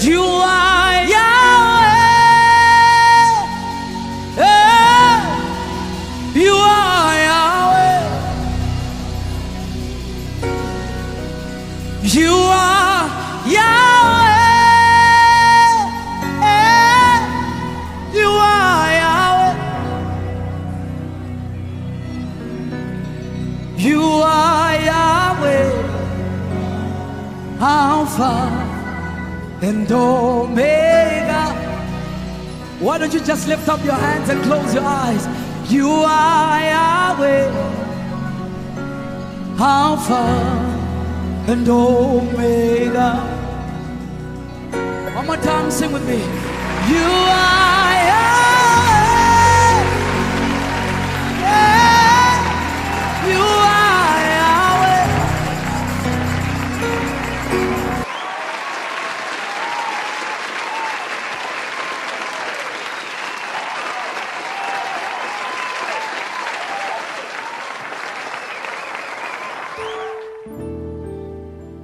You are Yahweh. You are Yahweh. You are Yahweh. You are Yahweh. You are Yahweh. Alpha and Omega. Why don't you just lift up your hands and close your eyes? You are Yahweh, Alpha and Omega. One more time, sing with me. You are Yahweh, yeah. You are Yahweh.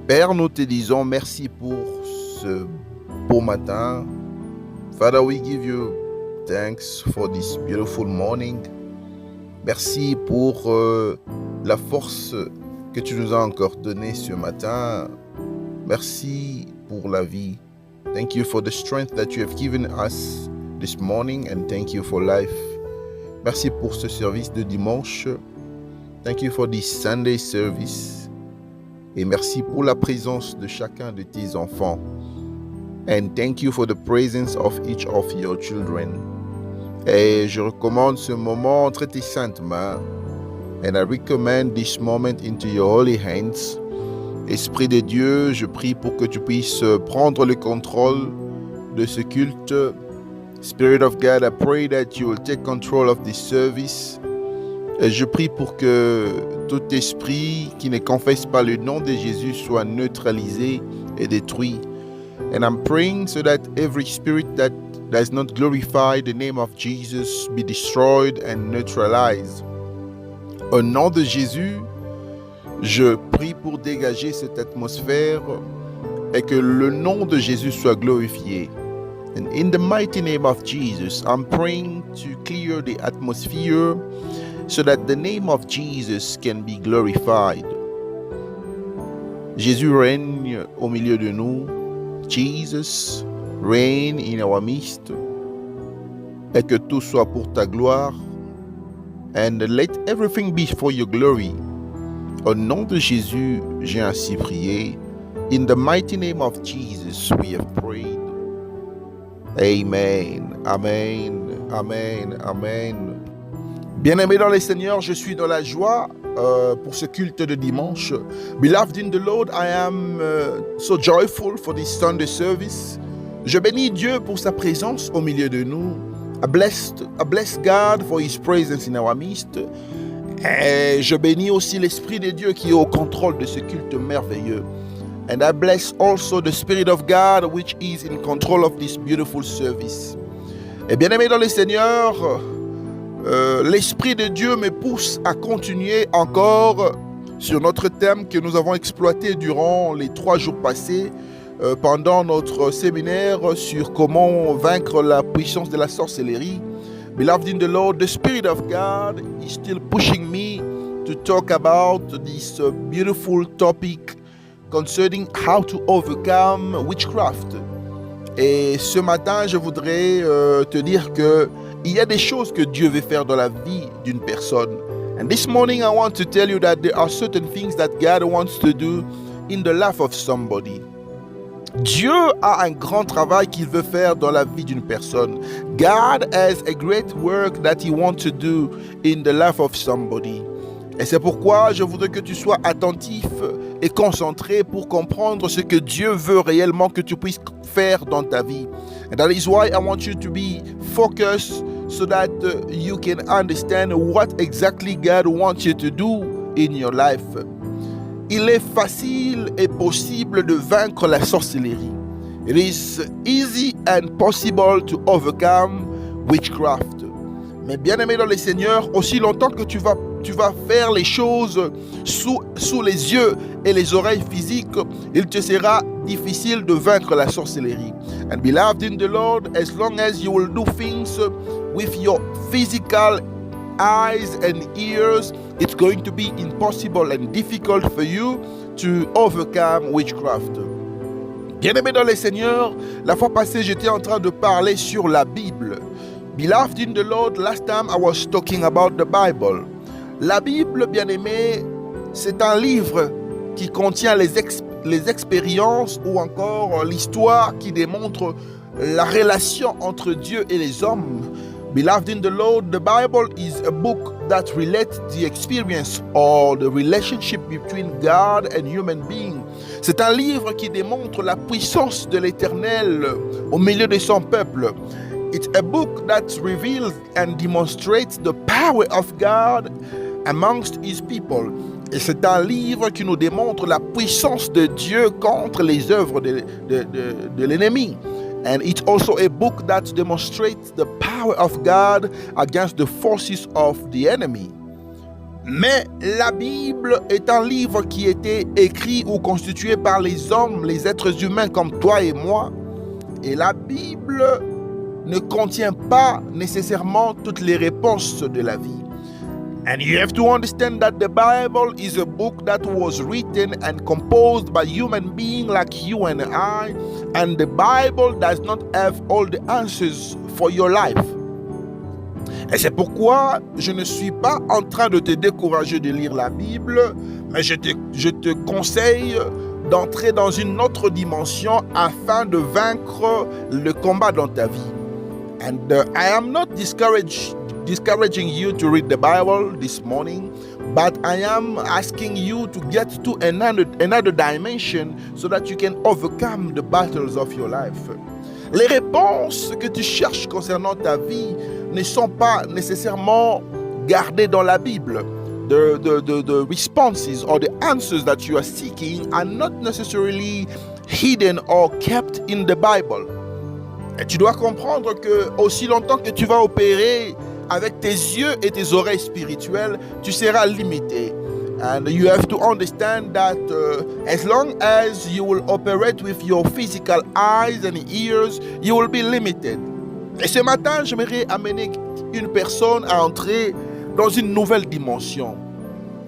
Père, nous te disons merci pour ce beau matin. Father, we give you thanks for this beautiful morning. Merci pour la force que tu nous as encore donnée ce matin. Merci pour la vie. Thank you for the strength that you have given us this morning, and thank you for life. Merci pour ce service de dimanche. Thank you for this Sunday service. Et merci pour la présence de chacun de tes enfants. And thank you for the presence of each of your children. Et je recommande ce moment entre tes saintes mains. And I recommend this moment into your holy hands. Esprit de Dieu, je prie pour que tu puisses prendre le contrôle de ce culte. Spirit of God, I pray that you will take control of this service. Et je prie pour que tout esprit qui ne confesse pas le nom de Jésus soit neutralisé et détruit. And I'm praying so that every spirit that does not glorify the name of Jesus be destroyed and neutralized. Au nom de Jésus, je prie pour dégager cette atmosphère et que le nom de Jésus soit glorifié. And in the mighty name of Jesus, I'm praying to clear the atmosphere so that the name of Jesus can be glorified. Jésus règne au milieu de nous. Jesus reign in our midst. Et que tout soit pour ta gloire. And let everything be for your glory. Au nom de Jésus, j'ai ainsi prié. In the mighty name of Jesus, we have prayed. Amen, amen, amen, amen. Bien-aimés dans le Seigneur, je suis dans la joie pour ce culte de dimanche. Beloved in the Lord, I am so joyful for this Sunday service. Je bénis Dieu pour sa présence au milieu de nous. I bless God for His presence in our midst. Et je bénis aussi l'Esprit de Dieu qui est au contrôle de ce culte merveilleux. And I bless also the Spirit of God which is in control of this beautiful service. Et bien-aimés dans le Seigneur, l'Esprit de Dieu me pousse à continuer encore sur notre thème que nous avons exploité durant les 3 jours passés pendant notre séminaire sur comment vaincre la puissance de la sorcellerie. Beloved in the Lord, the Spirit of God is still pushing me to talk about this beautiful topic concerning how to overcome witchcraft. Et ce matin, je voudrais te dire que il y a des choses que Dieu veut faire dans la vie d'une personne. And this morning I want to tell you that there are certain things that God wants to do in the life of somebody. Dieu a un grand travail qu'il veut faire dans la vie d'une personne. God has a great work that He wants to do in the life of somebody. Et c'est pourquoi je voudrais que tu sois attentif et concentré pour comprendre ce que Dieu veut réellement que tu puisses faire dans ta vie. And that is why I want you to be focused so that you can understand what exactly God wants you to do in your life. Il est facile et possible de vaincre la sorcellerie. It is easy and possible to overcome witchcraft. Mais bien-aimé dans le Seigneur, aussi longtemps que tu vas tu vas faire les choses sous les yeux et les oreilles physiques, il te sera difficile de vaincre la sorcellerie. And beloved in the Lord, as long as you will do things with your physical eyes and ears, it's going to be impossible and difficult for you to overcome witchcraft. Bien-aimé dans le Seigneur, la fois passée, j'étais en train de parler sur la Bible. Beloved in the Lord, last time I was talking about the Bible. La Bible, bien-aimé, c'est un livre qui contient les expériences ou encore l'histoire qui démontre la relation entre Dieu et les hommes. Beloved in the Lord, the Bible is a book that relates the experience or the relationship between God and human being. C'est un livre qui démontre la puissance de l'Éternel au milieu de son peuple. It's a book that reveals and demonstrates the power of God amongst his people. Et c'est un livre qui nous démontre la puissance de Dieu contre les œuvres de l'ennemi. And it's also a book that demonstrates the power of God against the forces of the enemy. Mais la Bible est un livre qui était écrit ou constitué par les hommes, les êtres humains comme toi et moi. Et la Bible ne contient pas nécessairement toutes les réponses de la vie. And you have to understand that the Bible is a book that was written and composed by human beings like you and I, and the Bible does not have all the answers for your life. Et c'est pourquoi je ne suis pas en train de te décourager de lire la Bible, mais je te conseille d'entrer dans une autre dimension afin de vaincre le combat dans ta vie. And I am not discouraging you to read the Bible this morning, but I am asking you to get to another dimension so that you can overcome the battles of your life. Les réponses que tu cherches concernant ta vie ne sont pas nécessairement gardées dans la Bible. The responses or the answers that you are seeking are not necessarily hidden or kept in the Bible. Et tu dois comprendre que aussi longtemps que tu vas opérer avec tes yeux et tes oreilles spirituelles, tu seras limité. And you have to understand that as long as you will operate with your physical eyes and ears, you will be limited. Et ce matin, j'aimerais amener une personne à entrer dans une nouvelle dimension.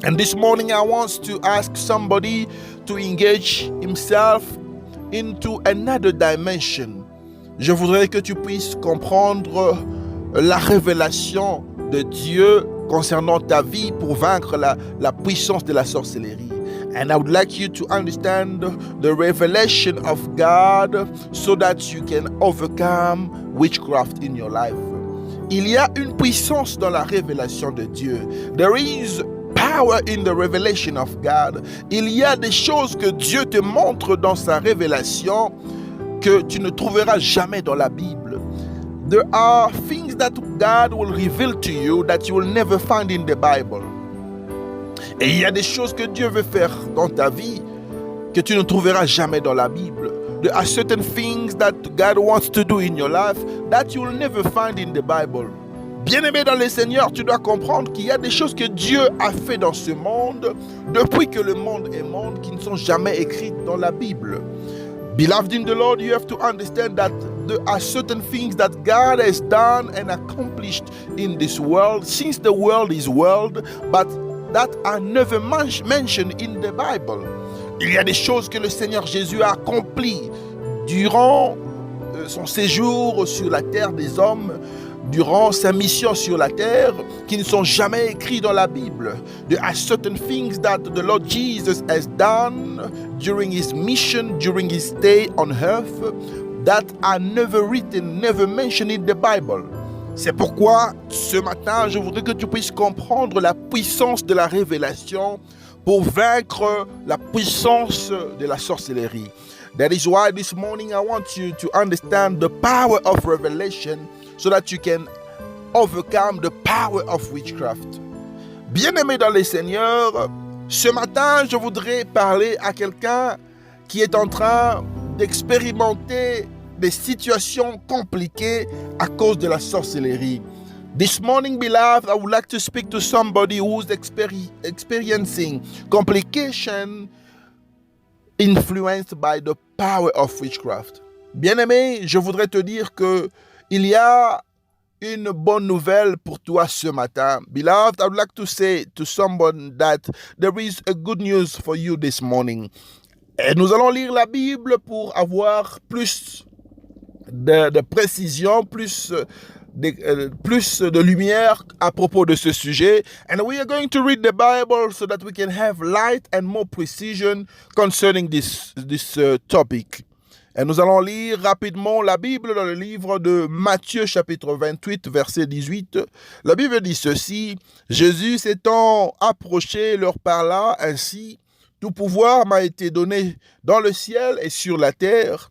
And this morning, I want to ask somebody to engage himself into another dimension. Je voudrais que tu puisses comprendre la révélation de Dieu concernant ta vie pour vaincre la puissance de la sorcellerie. And I would like you to understand the revelation of God so that you can overcome witchcraft in your life. Il y a une puissance dans la révélation de Dieu. There is power in the revelation of God. Il y a des choses que Dieu te montre dans sa révélation que tu ne trouveras jamais dans la Bible. There are things that God will reveal to you that you will never find in the Bible. Et il y a des choses que Dieu veut faire dans ta vie que tu ne trouveras jamais dans la Bible. There are certain things that God wants to do in your life that you will never find in the Bible. Bien-aimé dans le Seigneur, tu dois comprendre qu'il y a des choses que Dieu a fait dans ce monde depuis que le monde est monde qui ne sont jamais écrites dans la Bible. Beloved in the Lord, you have to understand that there are certain things that God has done and accomplished in this world since the world is world, but that are never mentioned in the Bible. Il y a des choses que le Seigneur Jésus a accomplies durant son séjour sur la terre des hommes, durant sa mission sur la terre, qui ne sont jamais écrits dans la Bible. There are certain things that the Lord Jesus has done during his mission, during his stay on earth, that are never written, never mentioned in the Bible. C'est pourquoi, ce matin, je voudrais que tu puisses comprendre la puissance de la révélation pour vaincre la puissance de la sorcellerie. That is why this morning I want you to understand the power of revelation so that you can overcome the power of witchcraft. Bien-aimé dans le Seigneur, ce matin, je voudrais parler à quelqu'un qui est en train d'expérimenter des situations compliquées à cause de la sorcellerie. This morning, beloved, I would like to speak to somebody who's experiencing complication influenced by the power of witchcraft. Bien-aimé, je voudrais te dire que il y a une bonne nouvelle pour toi ce matin. Beloved, I would like to say to someone that there is a good news for you this morning. Et nous allons lire la Bible pour avoir plus de précision, plus de lumière à propos de ce sujet. And we are going to read the Bible so that we can have light and more precision concerning this topic. Et nous allons lire rapidement la Bible dans le livre de Matthieu chapitre 28 verset 18. La Bible dit ceci: Jésus s'étant approché leur parla ainsi: Tout pouvoir m'a été donné dans le ciel et sur la terre.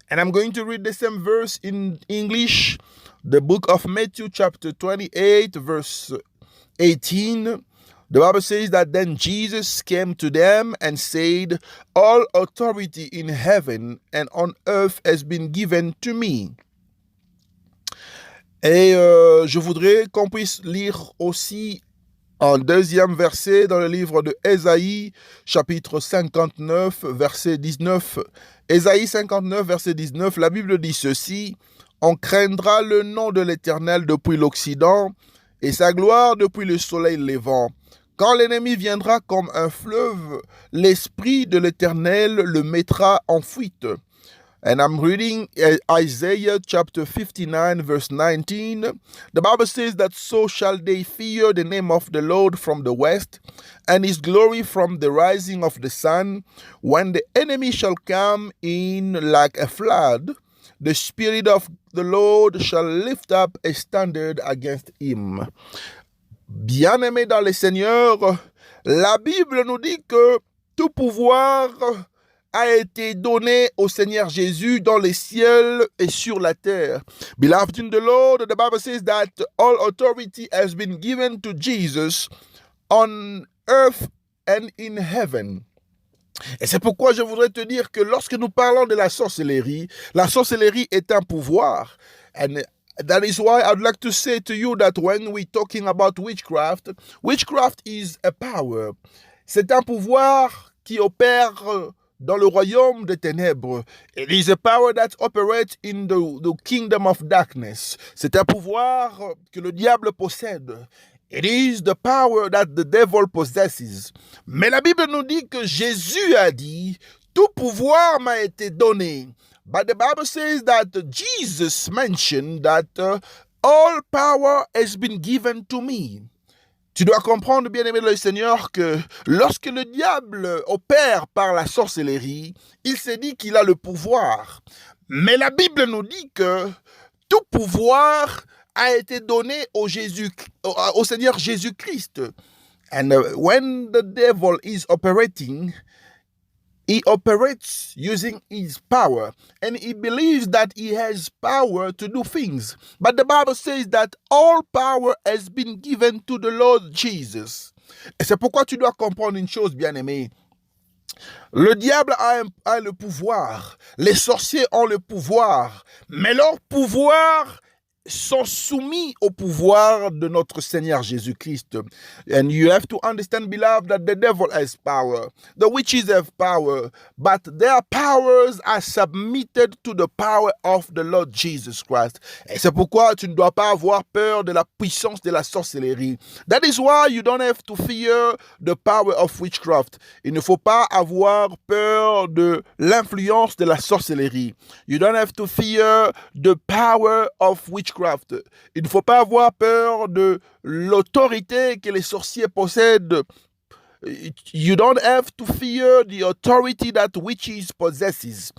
And I'm going to read the same verse in English. The book of Matthew chapter 28 verse 18. The Bible says that then Jesus came to them and said, All authority in heaven and on earth has been given to me. Et je voudrais qu'on puisse lire aussi un deuxième verset dans le livre de Ésaïe, chapitre 59, verset 19. Ésaïe 59, verset 19, la Bible dit ceci: On craindra le nom de l'Éternel depuis l'Occident et sa gloire depuis le soleil levant. Quand l'ennemi viendra comme un fleuve, l'Esprit de l'Éternel le mettra en fuite. And I'm reading Isaiah chapter 59 verse 19. The Bible says that so shall they fear the name of the Lord from the west, and his glory from the rising of the sun. When the enemy shall come in like a flood, the Spirit of the Lord shall lift up a standard against him. Bien-aimés dans le Seigneur, la Bible nous dit que tout pouvoir a été donné au Seigneur Jésus dans les ciels et sur la terre. Beloved in the Lord, the Bible says that all authority has been given to Jesus on earth and in heaven. Et c'est pourquoi je voudrais te dire que lorsque nous parlons de la sorcellerie est un pouvoir. And that is why I'd like to say to you that when we're talking about witchcraft is a power. C'est un pouvoir qui opère dans le royaume des ténèbres. It is a power that operates in the kingdom of darkness. C'est un pouvoir que le diable possède. It is the power that the devil possesses. Mais la Bible nous dit que Jésus a dit, tout pouvoir m'a été donné. But the Bible says that Jesus mentioned that all power has been given to me. Tu dois comprendre, bien-aimé le Seigneur, que lorsque le diable opère par la sorcellerie, il s'est dit qu'il a le pouvoir. Mais la Bible nous dit que tout pouvoir a été donné au Seigneur Jésus-Christ. And when the devil is operating, he operates using his power, and he believes that he has power to do things. But the Bible says that all power has been given to the Lord Jesus. Et c'est pourquoi tu dois comprendre une chose, bien-aimé. Le diable a le pouvoir, les sorciers ont le pouvoir, mais leur pouvoir sont soumis au pouvoir de notre Seigneur Jésus-Christ. And you have to understand, beloved, that the devil has power. The witches have power, but their powers are submitted to the power of the Lord Jesus Christ. Et c'est pourquoi tu ne dois pas avoir peur de la puissance de la sorcellerie. That is why you don't have to fear the power of witchcraft. Il ne faut pas avoir peur de l'influence de la sorcellerie. You don't have to fear the power of witchcraft. Il ne faut pas avoir peur de l'autorité que les sorciers possèdent. You don't have to fear the authority that witches possesses.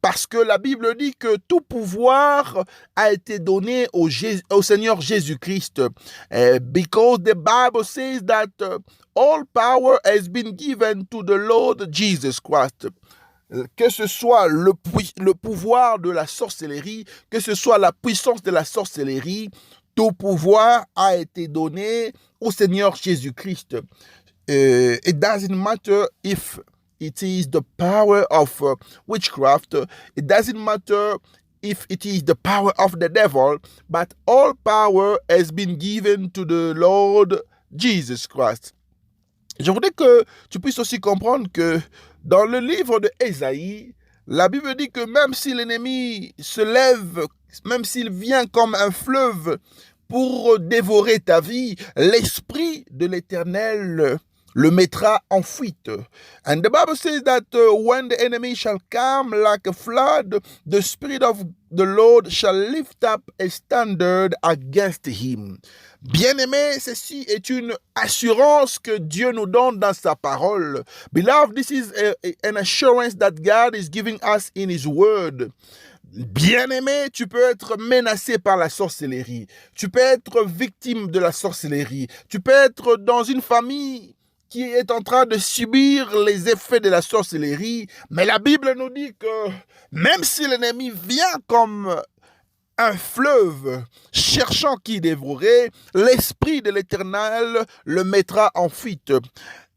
Parce que la Bible dit que tout pouvoir a été donné au Seigneur Jésus-Christ. Because the Bible says that all power has been given to the Lord Jesus Christ. Que ce soit le pouvoir de la sorcellerie, que ce soit la puissance de la sorcellerie, tout pouvoir a été donné au Seigneur Jésus-Christ. It doesn't matter if it is the power of witchcraft. It doesn't matter if it is the power of the devil, but all power has been given to the Lord Jesus Christ. Je voudrais que tu puisses aussi comprendre que dans le livre de Ésaïe, la Bible dit que même si l'ennemi se lève, même s'il vient comme un fleuve pour dévorer ta vie, l'Esprit de l'Éternel le mettra en fuite. And the Bible says that when the enemy shall come like a flood, the Spirit of the Lord shall lift up a standard against him. Bien-aimé, ceci est une assurance que Dieu nous donne dans sa parole. Beloved, this is an assurance that God is giving us in His word. Bien-aimé, tu peux être menacé par la sorcellerie. Tu peux être victime de la sorcellerie. Tu peux être dans une famille qui est en train de subir les effets de la sorcellerie. Mais la Bible nous dit que même si l'ennemi vient comme un fleuve cherchant qui dévorer, l'Esprit de l'Éternel le mettra en fuite.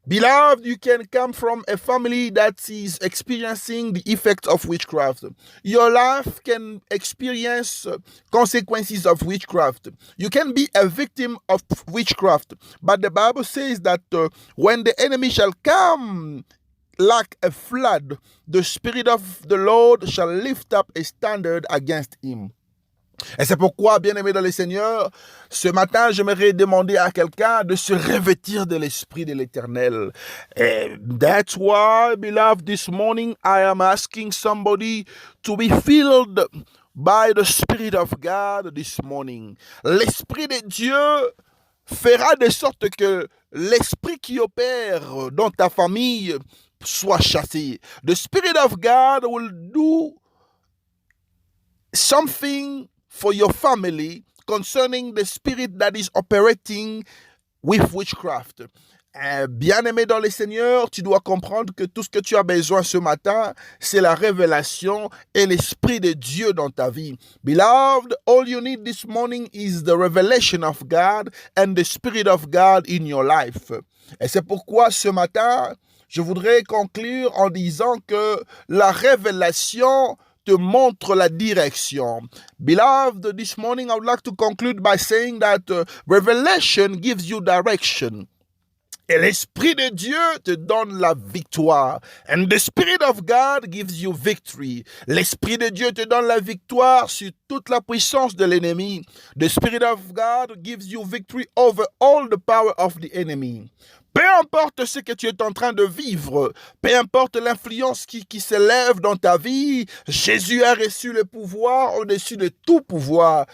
Beloved, you can come from a family that is experiencing the effects of witchcraft. Your life can experience consequences of witchcraft. You can be a victim of witchcraft. But the Bible says that when the enemy shall come like a flood, the Spirit of the Lord shall lift up a standard against him. Et c'est pourquoi, bien-aimé dans le Seigneur, ce matin, j'aimerais demander à quelqu'un de se revêtir de l'Esprit de l'Éternel. And that's why, beloved, this morning I am asking somebody to be filled by the Spirit of God this morning. L'Esprit de Dieu fera de sorte que l'Esprit qui opère dans ta famille soit chassé. The Spirit of God will do something for your family concerning the spirit that is operating with witchcraft. Bien-aimé dans le Seigneur, tu dois comprendre que tout ce que tu as besoin ce matin, c'est la révélation et l'Esprit de Dieu dans ta vie. Beloved, all you need this morning is the revelation of God and the Spirit of God in your life. Et c'est pourquoi ce matin, je voudrais conclure en disant que la révélation te montre la direction. Beloved, this morning I would like to conclude by saying that revelation gives you direction. Et l'Esprit de Dieu te donne la victoire. And the Spirit of God gives you victory. L'Esprit de Dieu te donne la victoire sur toute la puissance de l'ennemi. The Spirit of God gives you victory over all the power of the enemy. Peu importe ce que tu es en train de vivre, peu importe l'influence qui s'élève dans ta vie, Jésus a reçu le pouvoir au-dessus de tout pouvoir.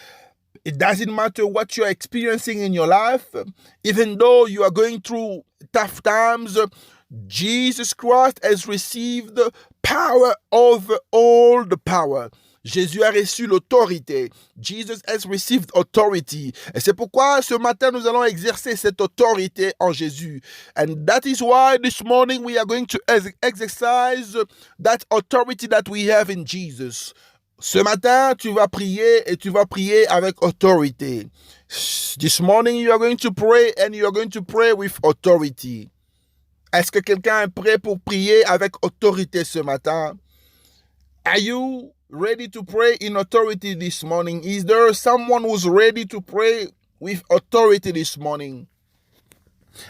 It doesn't matter what you are experiencing in your life, even though you are going through tough times, Jesus Christ has received power over all the power. Jésus a reçu l'autorité. Jesus has received authority. Et c'est pourquoi ce matin nous allons exercer cette autorité en Jésus. And that is why this morning we are going to exercise that authority that we have in Jesus. Ce matin, tu vas prier et tu vas prier avec autorité. This morning you are going to pray and you are going to pray with authority. Est-ce que quelqu'un est prêt pour prier avec autorité ce matin? Are you ready to pray in authority this morning? Is there someone who's ready to pray with authority this morning?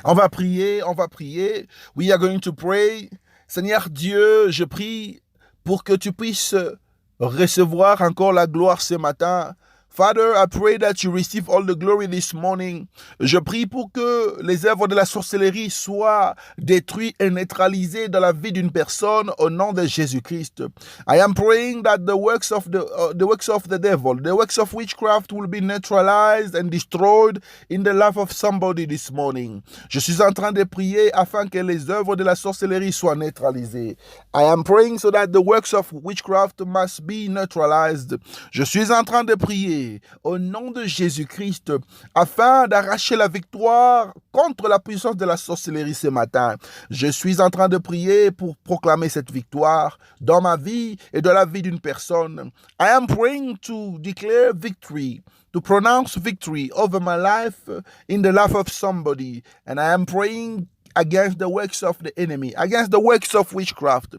On va prier. We are going to pray. Seigneur Dieu, je prie pour que tu puisses recevoir encore la gloire ce matin. Father, I pray that you receive all the glory this morning. Je prie pour que les œuvres de la sorcellerie soient détruites et neutralisées dans la vie d'une personne au nom de Jésus-Christ. I am praying that the works of the devil, the works of witchcraft will be neutralized and destroyed in the life of somebody this morning. Je suis en train de prier afin que les œuvres de la sorcellerie soient neutralisées. I am praying so that the works of witchcraft must be neutralized. Je suis en train de prier au nom de Jésus-Christ afin d'arracher la victoire contre la puissance de la sorcellerie ce matin. Je suis en train de prier pour proclamer cette victoire dans ma vie et dans la vie d'une personne. I am praying to declare victory, to pronounce victory over my life in the life of somebody. And I am praying against the works of the enemy, against the works of witchcraft.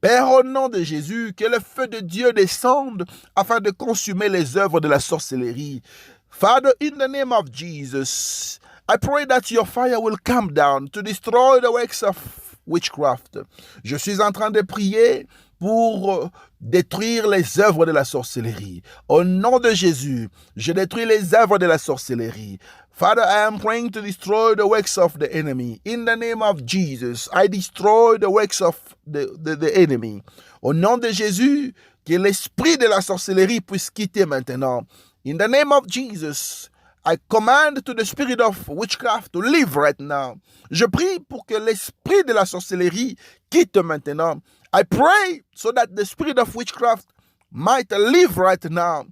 Père, au nom de Jésus, que le feu de Dieu descende afin de consumer les œuvres de la sorcellerie. Father, in the name of Jesus, I pray that your fire will come down to destroy the works of witchcraft. Je suis en train de prier pour détruire les œuvres de la sorcellerie. Au nom de Jésus, je détruis les œuvres de la sorcellerie. Father, I am praying to destroy the works of the enemy. In the name of Jesus, I destroy the works of the enemy. Au nom de Jésus, que l'esprit de la sorcellerie puisse quitter maintenant. In the name of Jesus, I command to the spirit of witchcraft to leave right now. Je prie pour que l'esprit de la sorcellerie quitte maintenant. I pray so that the spirit of witchcraft might leave right now.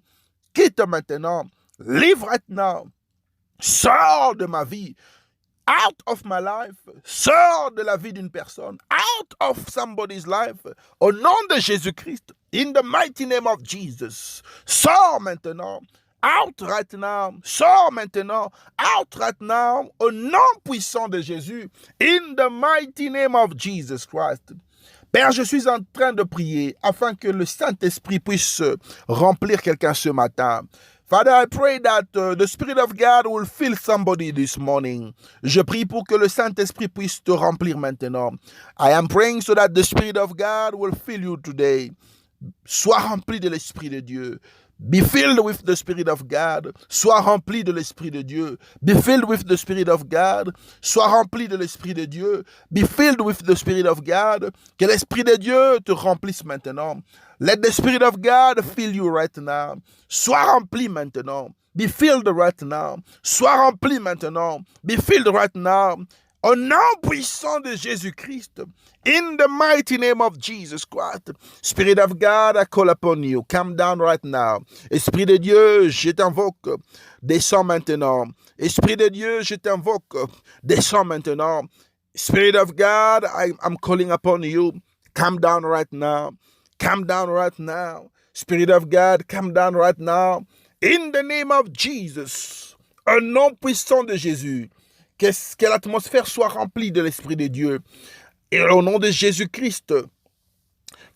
Quitte maintenant. Leave right now. Sors de ma vie. Out of my life. Sors de la vie d'une personne. Out of somebody's life. Au nom de Jésus-Christ. In the mighty name of Jesus. Sors maintenant. Out right now. Sors maintenant. Out right now. Au nom puissant de Jésus. In the mighty name of Jesus Christ. Père, je suis en train de prier afin que le Saint-Esprit puisse remplir quelqu'un ce matin. Father, I pray that the Spirit of God will fill somebody this morning. Je prie pour que le Saint-Esprit puisse te remplir maintenant. I am praying so that the Spirit of God will fill you today. Sois rempli de l'Esprit de Dieu. Be filled with the Spirit of God. Sois rempli de l'Esprit de Dieu. Be filled with the Spirit of God. Sois rempli de l'Esprit de Dieu. Be filled with the Spirit of God. Que l'Esprit de Dieu te remplisse maintenant. Let the Spirit of God fill you right now. Sois rempli maintenant. Be filled right now. Sois rempli maintenant. Be filled right now. Au nom puissant de Jésus-Christ, in the mighty name of Jesus Christ, Spirit of God, I call upon you. Come down right now. Esprit de Dieu, je t'invoque. Descends maintenant. Esprit de Dieu, je t'invoque. Descends maintenant. Spirit of God, I'm calling upon you. Come down right now. Come down right now. Spirit of God, come down right now. In the name of Jesus, au nom puissant de Jésus, que l'atmosphère soit remplie de l'Esprit de Dieu. Et au nom de Jésus-Christ,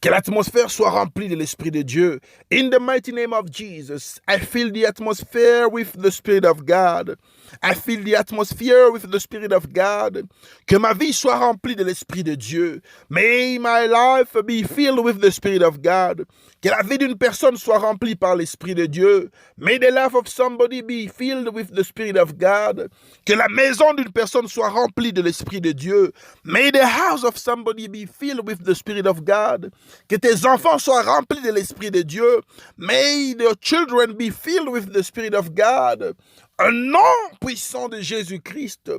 que l'atmosphère soit remplie de l'Esprit de Dieu. In the mighty name of Jesus, I fill the atmosphere with the Spirit of God. I fill the atmosphere with the Spirit of God. Que ma vie soit remplie de l'Esprit de Dieu. May my life be filled with the Spirit of God. Que la vie d'une personne soit remplie par l'Esprit de Dieu. May the life of somebody be filled with the Spirit of God. Que la maison d'une personne soit remplie de l'Esprit de Dieu. May the house of somebody be filled with the Spirit of God. Que tes enfants soient remplis de l'Esprit de Dieu. May the children be filled with the Spirit of God. Un nom puissant de Jésus-Christ.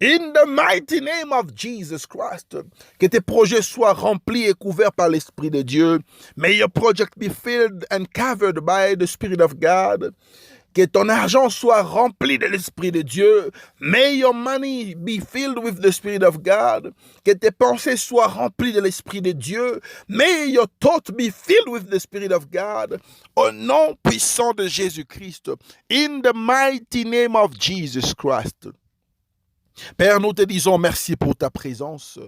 In the mighty name of Jesus Christ. Que tes projets soient remplis et couverts par l'Esprit de Dieu. May your project be filled and covered by the Spirit of God. Que ton argent soit rempli de l'Esprit de Dieu. May your money be filled with the Spirit of God. Que tes pensées soient remplies de l'Esprit de Dieu. May your thoughts be filled with the Spirit of God. Au nom puissant de Jésus-Christ. In the mighty name of Jesus Christ. Père, nous te disons merci pour ta présence.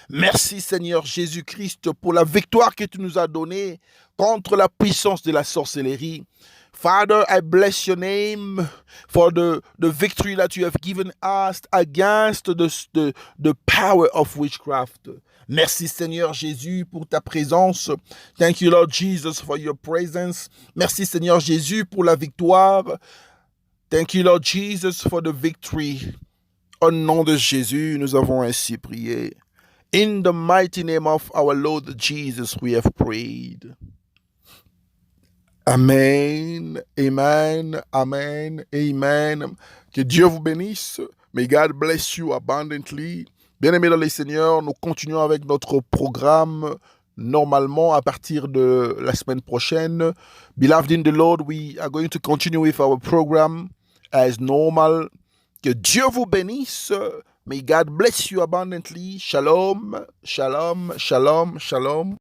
Merci Seigneur Jésus-Christ pour la victoire que tu nous as donnée contre la puissance de la sorcellerie. Father, I bless your name for the victory that you have given us against the power of witchcraft. Merci Seigneur Jésus pour ta présence. Thank you Lord Jesus for your presence. Merci Seigneur Jésus pour la victoire. Thank you Lord Jesus for the victory. Au nom de Jésus, nous avons ainsi prié. In the mighty name of our Lord Jesus, we have prayed. Amen, amen, amen, amen. Que Dieu vous bénisse. May God bless you abundantly. Bien-aimés dans le Seigneur, nous continuons avec notre programme normalement à partir de la semaine prochaine. Beloved in the Lord, we are going to continue with our program as normal. Que Dieu vous bénisse. May God bless you abundantly. Shalom, shalom, shalom, shalom.